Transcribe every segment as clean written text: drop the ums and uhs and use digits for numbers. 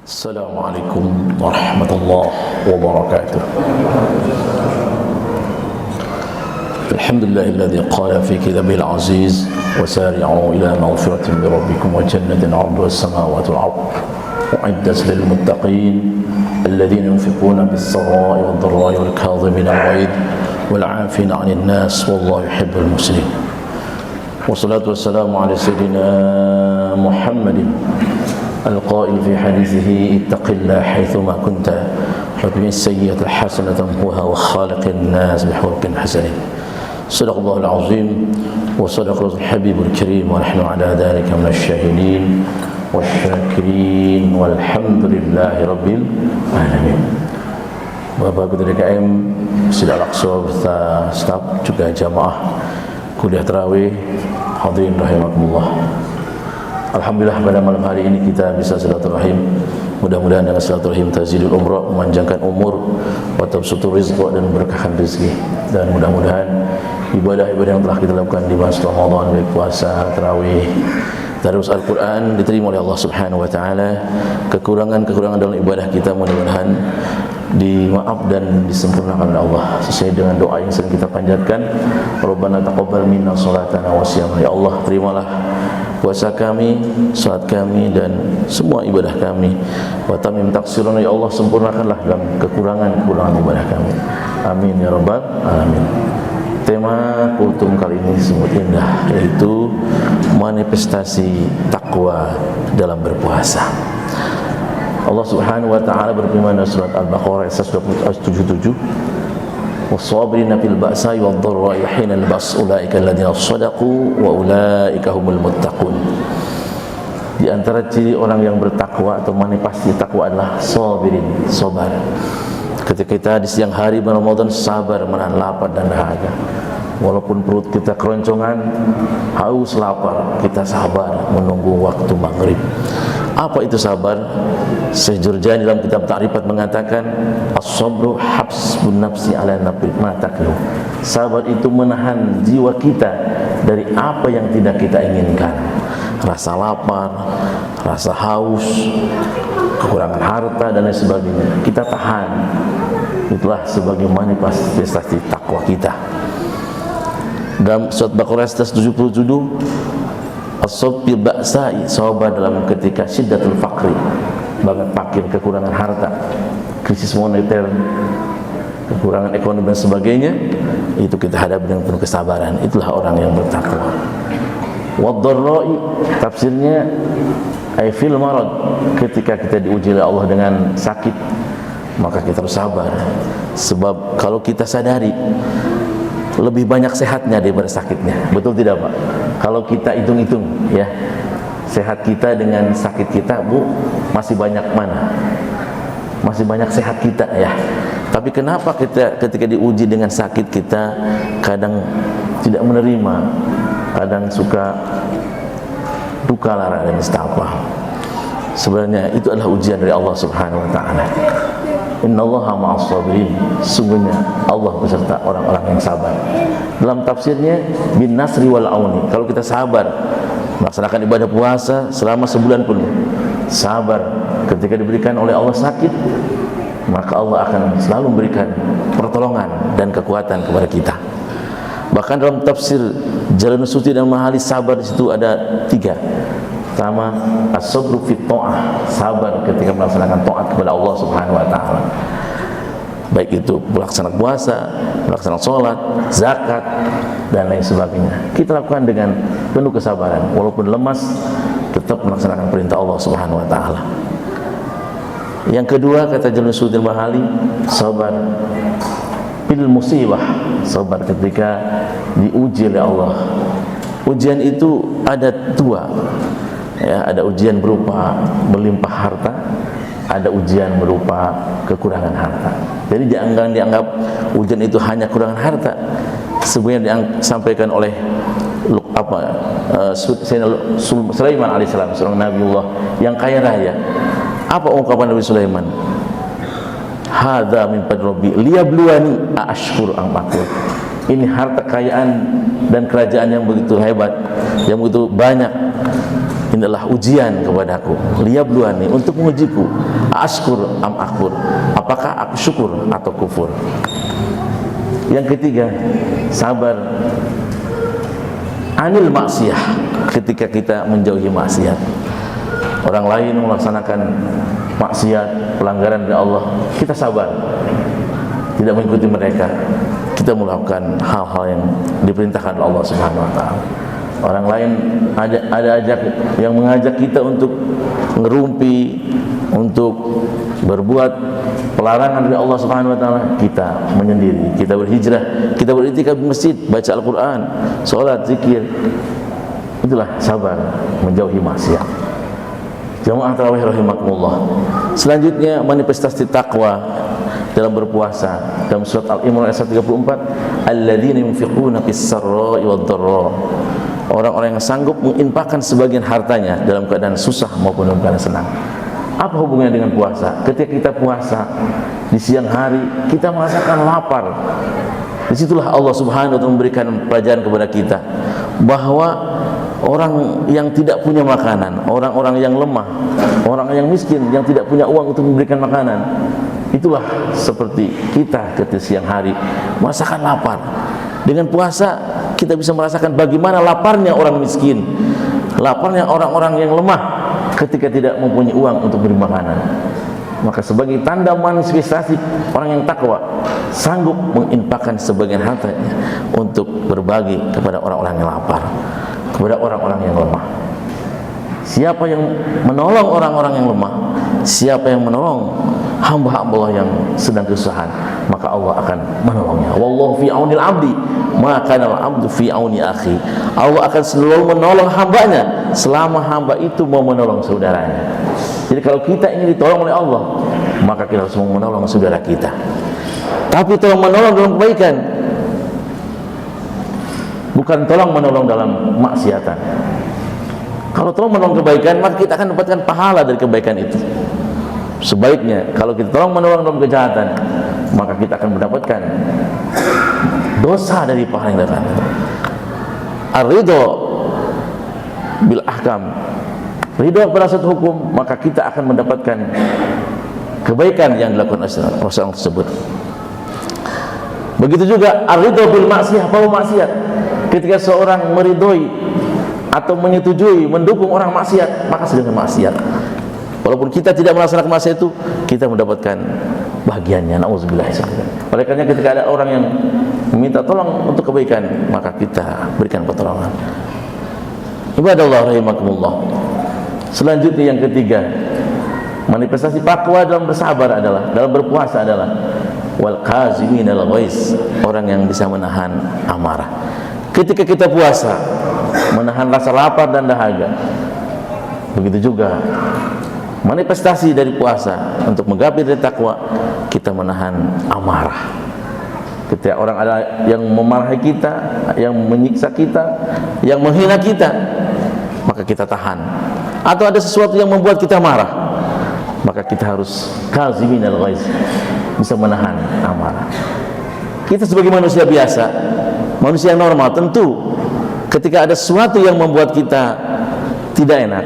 السلام عليكم ورحمة الله وبركاته. الحمد لله الذي قال في كتابه العزيز وسارعوا إلى مغفرة من ربكم وجنة عرضها السماوات والأرض أعدت للمتقين الذين ينفقون بالسراء والضراء والكاظمين الغيظ والعافين عن الناس والله يحب المحسنين. والصلاة والسلام على سيدنا محمد القائل في حديثه اتق الله حيثما كنت واتبع السيئة الحسنة تمحوها وخالق الناس بخلق حسن. صدق الله العظيم وصدق رسول الحبيب الكريم ونحن على ذلك من الشاهدين والشاكرين والحمد لله رب العالمين. Bapak Ketua DKM Masjid Al-Aqsa beserta staf juga jamaah kuliah tarawih hadirin rahimakumullah. Alhamdulillah pada malam hari ini kita bisa silaturahim. Mudah-mudahan dengan silaturahim tazidul umrah, memanjangkan umur, wa tabsutur rizq dan berkahkan rezeki. Dan mudah-mudahan ibadah-ibadah yang telah kita lakukan di bulan Ramadan, baik puasa, tarawih, tadarus Al-Qur'an diterima oleh Allah Subhanahu wa taala. Kekurangan-kekurangan dalam ibadah kita mudah-mudahan dimaaf dan disempurnakan oleh Allah sesuai dengan doa yang sering kita panjatkan. Rabbana taqabbal minna salatana wa siyamana. Ya Allah, terimalah puasa kami, salat kami dan semua ibadah kami. Wa tamim taqsirana, ya Allah, sempurnakanlah dalam kekurangan-kekurangan ibadah kami. Amin ya rabbal alamin. Tema kultum kali ini sungguh indah, yaitu manifestasi takwa dalam berpuasa. Allah Subhanahu wa taala berfirman dalam surat Al-Baqarah ayat 177, was-sabirina fil ba'sa'i wad-dharra'i hina al-ba's ulaika alladziina shadaqu wa ulaika humul muttaqun. Di antara ciri orang yang bertakwa atau manifestasi takwa adalah sabirin, sabar. Ketika kita di siang hari bulan Ramadan sabar menahan lapar dan dahaga. Walaupun perut kita keroncongan, haus lapar, kita sabar menunggu waktu maghrib. Apa itu sabar? Syekh Jurjani dalam kitab Ta'rifat mengatakan, as-sabru habsun nafsi ala nafi ma taklu. Sabar itu menahan jiwa kita dari apa yang tidak kita inginkan. Rasa lapar, rasa haus, kekurangan harta dan lain sebagainya. Kita tahan. Itulah sebagai manifestasi takwa kita. Dalam surat Baqarah 177, as-sabr ba'sa'i, sabar dalam ketika syiddatul faqri, banget fakir, kekurangan harta, krisis moneter, kekurangan ekonomi dan sebagainya, itu kita hadapi dengan penuh kesabaran. Itulah orang yang bertakwa. Wad-dharra'i, tafsirnya ay fil marad, ketika kita diuji oleh Allah dengan sakit, maka kita harus sabar. Sebab kalau kita sadari lebih banyak sehatnya daripada sakitnya. Betul tidak, Pak? Kalau kita hitung-hitung ya, sehat kita dengan sakit kita, Bu, masih banyak mana? Masih banyak sehat kita ya. Tapi kenapa kita ketika diuji dengan sakit kita kadang tidak menerima, kadang suka duka lara dan nistapa? Sebenarnya itu adalah ujian dari Allah Subhanahu wa taala. Innallaha ma'as sabirin, sungguhnya Allah beserta orang-orang yang sabar. Dalam tafsirnya bin nasri wal auni, kalau kita sabar melaksanakan ibadah puasa selama sebulan penuh, sabar ketika diberikan oleh Allah sakit, maka Allah akan selalu memberikan pertolongan dan kekuatan kepada kita. Bahkan dalam tafsir Jalaluddin Suyuti dan Mahali, sabar di situ ada 3. Pertama, as-sabru fit ta'ah, sabar ketika melaksanakan taat kepada Allah Subhanahu wa taala. Baik itu melaksanakan puasa, melaksanakan sholat, zakat dan lain sebagainya. Kita lakukan dengan penuh kesabaran, walaupun lemas tetap melaksanakan perintah Allah Subhanahu wa taala. Yang kedua, kata Jalaluddin Suyuti Mahali, sabar bil musibah, sabar ketika diuji oleh Allah. Ujian itu ada 2. Ya, ada ujian berupa melimpah harta, ada ujian berupa kekurangan harta. Jadi jangan dianggap ujian itu hanya kekurangan harta. Sebenarnya disampaikan oleh Sulaiman alaihissalam, seorang Nabiullah yang kaya raya. Apa ungkapan Nabi Sulaiman? Hadza min fadli liyabluwani ashkur am akfur. Ini harta kekayaan dan kerajaan yang begitu hebat, yang begitu banyak, adalah ujian kepadaku, liyabluwani, untuk mengujiku, ashkur am akfur, apakah aku syukur atau kufur. Yang ketiga, sabar anil maksiyah, ketika kita menjauhi maksiat. Orang lain melaksanakan maksiat, pelanggaran dari Allah, kita sabar, tidak mengikuti mereka. Kita melakukan hal-hal yang diperintahkan oleh Allah Subhanahu wa taala. Orang lain ada yang mengajak kita untuk ngerumpi, untuk berbuat pelarangan dari Allah Subhanahu wa taala, kita menyendiri, kita berhijrah, kita beriktikaf di masjid, baca Al-Qur'an, salat, zikir. Itulah sabar menjauhi maksiat. Jamaah tarawih rahimakumullah. Selanjutnya manifestasi takwa dalam berpuasa. Dalam surat Al-Imran ayat 134, alladzina yunfiquna fis-sarra'i wad-dharra. Orang-orang yang sanggup menginfakkan sebagian hartanya dalam keadaan susah maupun dalam keadaan senang. Apa hubungannya dengan puasa? Ketika kita puasa di siang hari, kita merasakan lapar. Disitulah Allah Subhanahu wa taala memberikan pelajaran kepada kita bahwa orang yang tidak punya makanan, orang-orang yang lemah, orang yang miskin, yang tidak punya uang untuk memberikan makanan, itulah seperti kita ketika siang hari merasakan lapar. Dengan puasa kita bisa merasakan bagaimana laparnya orang miskin, laparnya orang-orang yang lemah ketika tidak mempunyai uang untuk beri makanan. Maka sebagai tanda manifestasi orang yang takwa, sanggup menginfakkan sebagian hartanya untuk berbagi kepada orang-orang yang lapar, kepada orang-orang yang lemah. Siapa yang menolong orang-orang yang lemah, siapa yang menolong hamba-hamba Allah yang sedang kesusahan, maka Allah akan menolongnya. Wallahu fi aunil abdi, maka al-abdu fi auni akhi. Allah akan selalu menolong hambanya selama hamba itu mau menolong saudaranya. Jadi kalau kita ingin ditolong oleh Allah, maka kita harus menolong saudara kita. Tapi tolong menolong dalam kebaikan, bukan tolong menolong dalam maksiatan. Kalau tolong menolong kebaikan, maka kita akan dapatkan pahala dari kebaikan itu. Sebaliknya, kalau kita tolong menolong dalam kejahatan, maka kita akan mendapatkan dosa dari pahala yang datang. Ar-ridho bil ahkam, ridho pada satu hukum, maka kita akan mendapatkan kebaikan yang dilakukan Rasulullah tersebut. Begitu juga ar-ridho bil maksiyah, bahwa maksiat, ketika seorang meridhoi atau menyetujui, mendukung orang maksiat, maka sedang maksiat. Walaupun kita tidak melaksanakan maksiat itu, kita mendapatkan bagiannya. Nauzubillah. Oleh karena ketika ada orang yang meminta tolong untuk kebaikan, maka kita berikan pertolongan. Ibadallah rahimakumullah. Selanjutnya yang ketiga, manifestasi takwa dalam bersabar adalah, dalam berpuasa adalah wal qaziminal ghaiz, orang yang bisa menahan amarah. Ketika kita puasa, menahan rasa lapar dan dahaga. Begitu juga manifestasi dari puasa untuk menggapai dari takwa, kita menahan amarah. Ketika orang ada yang memarahi kita, yang menyiksa kita, yang menghina kita, maka kita tahan. Atau ada sesuatu yang membuat kita marah, maka kita harus qaziminal ghaiz, bisa menahan amarah. Kita sebagai manusia biasa, manusia normal, tentu ketika ada sesuatu yang membuat kita tidak enak,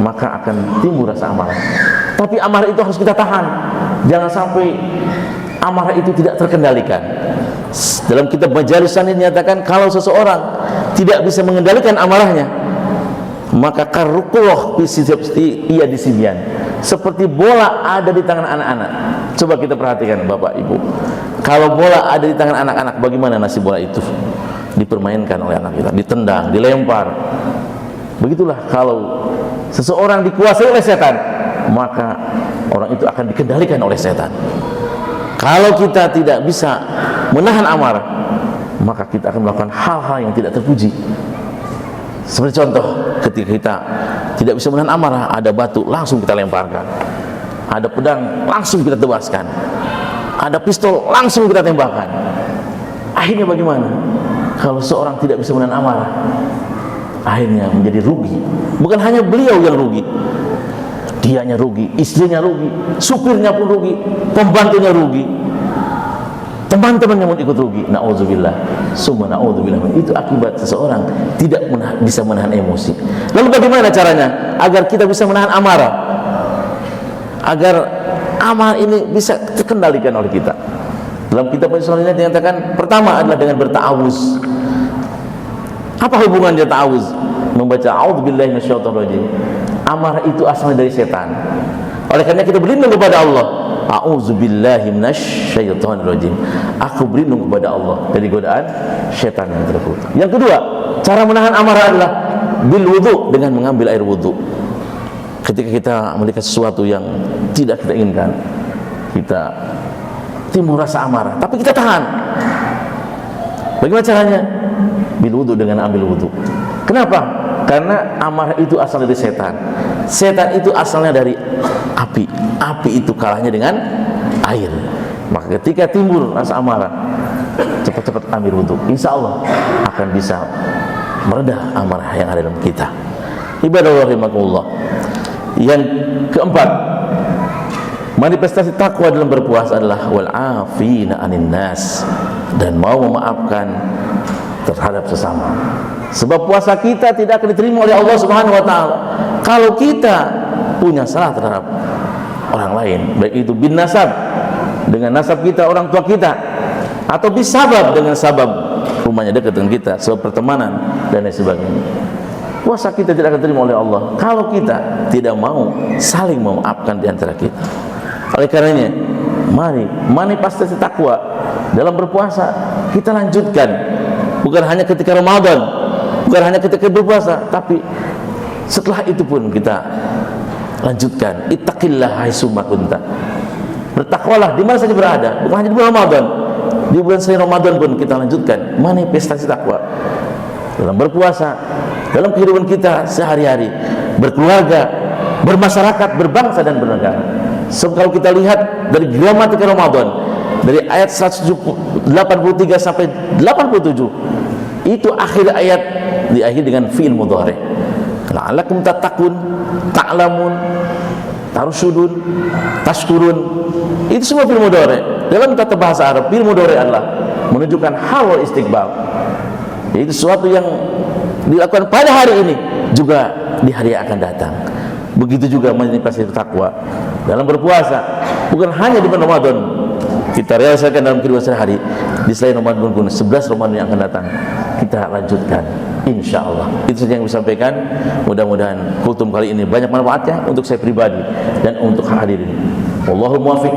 maka akan timbul rasa amarah. Tapi amarah itu harus kita tahan. Jangan sampai amarah itu tidak terkendalikan. Dalam kitab Majalis Sanin dinyatakan, kalau seseorang tidak bisa mengendalikan amarahnya, maka karukullah ia disibyan, seperti bola ada di tangan anak-anak. Coba kita perhatikan Bapak Ibu, kalau bola ada di tangan anak-anak, bagaimana nasib bola itu? Dipermainkan oleh anak kita, ditendang, dilempar. Begitulah kalau seseorang dikuasai oleh setan, maka orang itu akan dikendalikan oleh setan. Kalau kita tidak bisa menahan amarah, maka kita akan melakukan hal-hal yang tidak terpuji. Seperti contoh, ketika kita tidak bisa menahan amarah, ada batu, langsung kita lemparkan. Ada pedang, langsung kita tebaskan. Ada pistol, langsung kita tembakan. Akhirnya bagaimana? Kalau seorang tidak bisa menahan amarah, akhirnya menjadi rugi. Bukan hanya beliau yang rugi, dianya rugi, istrinya rugi, supirnya pun rugi, pembantunya rugi, teman-temannya pun ikut rugi. Na'udzubillah, summa na'udzubillah. Itu akibat seseorang tidak bisa menahan emosi. Lalu bagaimana caranya agar kita bisa menahan amarah, agar amarah ini bisa terkendalikan oleh kita. Dalam kitab Islam ini dinyatakan pertama adalah dengan berta'awuz. Apa hubungannya ta'awuz? Membaca a'udzubillahi minasyaitonirrajim. Amarah itu asalnya dari setan. Oleh karena kita berlindung kepada Allah. A'udzubillahi minasyaitonirrajim. Aku berlindung kepada Allah dari godaan setan yang terkutuk. Yang kedua, cara menahan amarah adalah bil wudu, dengan mengambil air wudu. Ketika kita melihat sesuatu yang tidak kita inginkan, kita timbul rasa amarah, tapi kita tahan. Bagaimana caranya? Bil wudu, dengan ambil wudu. Kenapa? Karena amarah itu asal dari setan. Setan itu asalnya dari api. Api itu kalahnya dengan air. Maka ketika timbul rasa amarah, cepat-cepat ambil wudu. Insya Allah akan bisa meredah amarah yang ada dalam kita. Ibadah Allah rahimakumullah. Yang keempat, manifestasi takwa dalam berpuasa adalah wal afina anin nas, dan mau memaafkan terhadap sesama. Sebab puasa kita tidak akan diterima oleh Allah Subhanahu wa taala kalau kita punya salah terhadap orang lain, baik itu bin nasab, dengan nasab kita, orang tua kita, atau bisabab, dengan sabab rumahnya dekat dengan kita, sebab pertemanan dan lain sebagainya. Puasa kita tidak akan diterima oleh Allah kalau kita tidak mau saling memaafkan di antara kita. Oleh karenanya, mari manifestasi takwa dalam berpuasa kita lanjutkan, bukan hanya ketika Ramadan, bukan hanya ketika berpuasa, tapi setelah itu pun kita lanjutkan. Ittaqillah haitsuma kunta. Bertakwalah di mana saja berada, bukan hanya di bulan Ramadan, di bulan selain Ramadan pun kita lanjutkan manifestasi takwa dalam berpuasa, dalam kehidupan kita sehari-hari, berkeluarga, bermasyarakat, berbangsa dan bernegara. Sebab kalau kita lihat dari gramatika Ramadan, dari ayat 183 sampai 87, itu akhir ayat diakhiri dengan fi'il mudhari. La'allakum tattaqun, ta'lamun, tarsyudun, tashkurun. Itu semua fi'il mudhari. Dalam tata bahasa Arab, fi'il mudhari adalah menunjukkan hal wal istiqbal. Itu sesuatu yang dilakukan pada hari ini juga di hari yang akan datang. Begitu juga manifestasi takwa dalam berpuasa, bukan hanya di bulan Ramadan kita realisasikan dalam kehidupan sehari, di selain Ramadan pun 11 Ramadan yang akan datang kita lanjutkan, insya Allah. Itu saja yang saya sampaikan. Mudah-mudahan kultum kali ini banyak manfaatnya untuk saya pribadi dan untuk hadirin. Wallahu muwaffiq.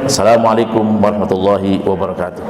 Assalamualaikum warahmatullahi wabarakatuh.